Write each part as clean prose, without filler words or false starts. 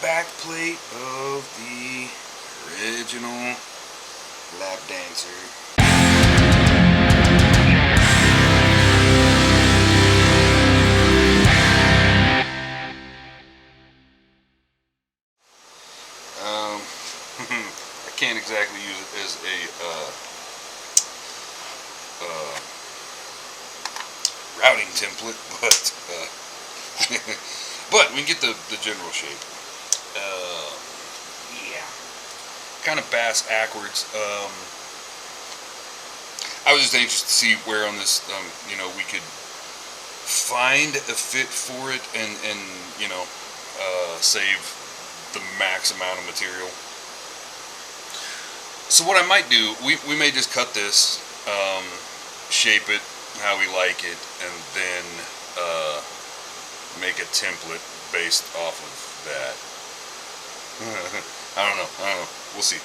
back plate of the original lap dancer. I can't exactly use it as a routing template, but but we can get the general shape. Yeah, kind of bass backwards. I was just anxious to see where on this, we could find a fit for it and save the max amount of material. So what I might do, we may just cut this, shape it how we like it, and then make a template based off of that. I don't know. We'll see.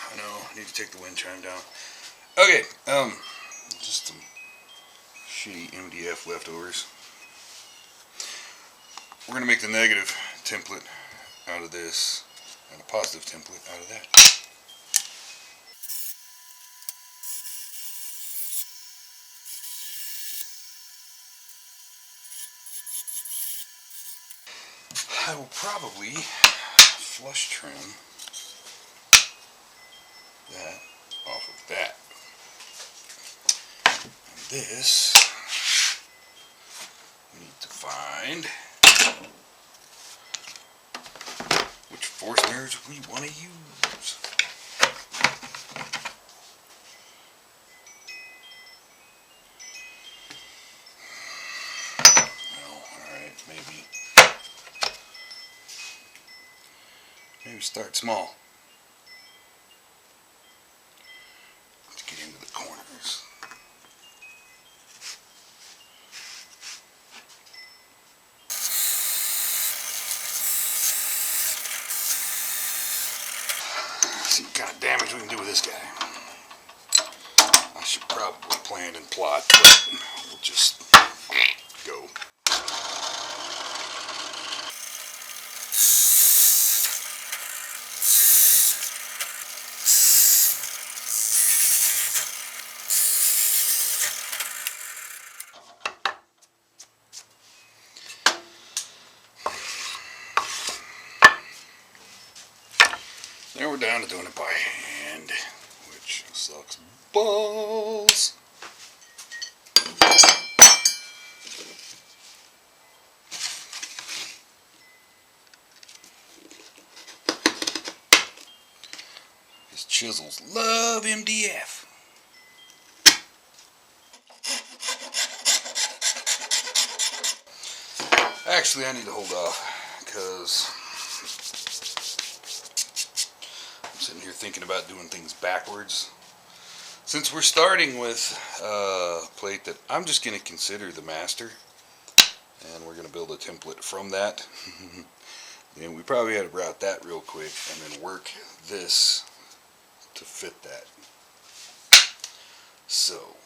I know, I need to take the wind chime down. Okay, just some shitty MDF leftovers. We're gonna make the negative template out of this and a positive template out of that. I will probably flush trim that off of that. And this, we need to find which Forstners we want to use. Well, alright, maybe start small. Let's get into the corners. See what kind of damage we can do with this guy. I should probably plan and plot, but we'll just go. Now we're down to doing it by hand, which sucks balls. His chisels love MDF. Actually, I need to hold off because I'm sitting here thinking about doing things backwards. Since we're starting with a plate that I'm just going to consider the master, and we're going to build a template from that. And we probably had to route that real quick and then work this to fit that. So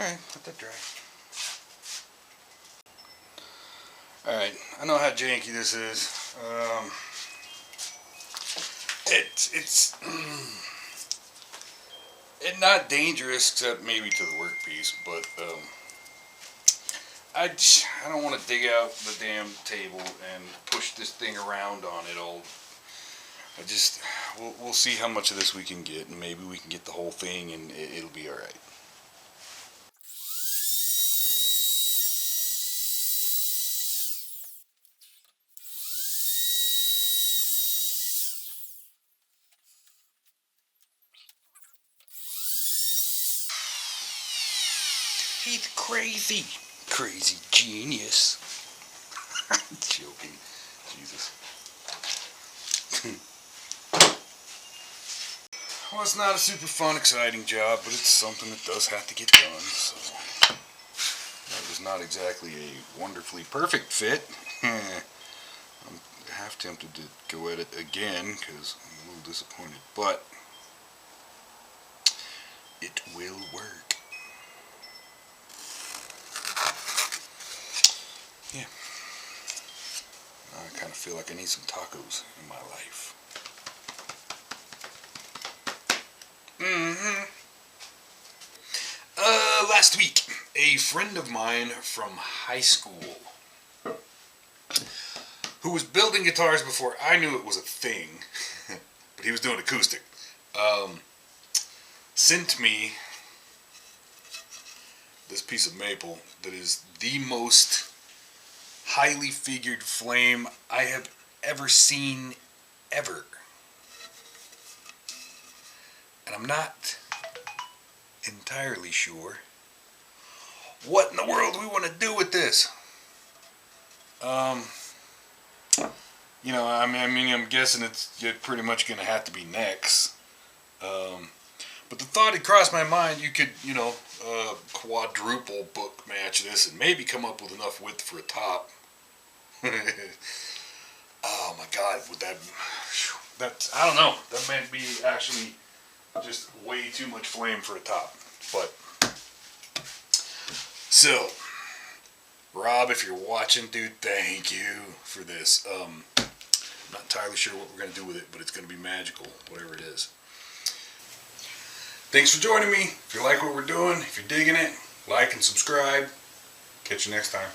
alright, let that dry. Alright, I know how janky this is. It's not dangerous except maybe to the workpiece, but I don't want to dig out the damn table and push this thing around on it all. we'll see how much of this we can get, and maybe we can get the whole thing, and it'll be all right. He's crazy. Crazy genius. Joking. Jesus. Well, it's not a super fun, exciting job, but it's something that does have to get done, so that was not exactly a wonderfully perfect fit. I'm half tempted to go at it again, because I'm a little disappointed, but it will work. Yeah. I kind of feel like I need some tacos in my life. Last week, a friend of mine from high school, who was building guitars before I knew it was a thing, but he was doing acoustic, sent me this piece of maple that is the most highly figured flame I have ever seen, ever. And I'm not entirely sure what in the world we want to do with this. I'm guessing it's pretty much going to have to be necks. But the thought had crossed my mind, you could, quadruple book match this and maybe come up with enough width for a top. Oh my God, would that, I don't know, that might be actually just way too much flame for a top. But, so, Rob, if you're watching, dude, thank you for this. I'm not entirely sure what we're going to do with it, but it's going to be magical, whatever it is. Thanks for joining me. If you like what we're doing, if you're digging it, like and subscribe. Catch you next time.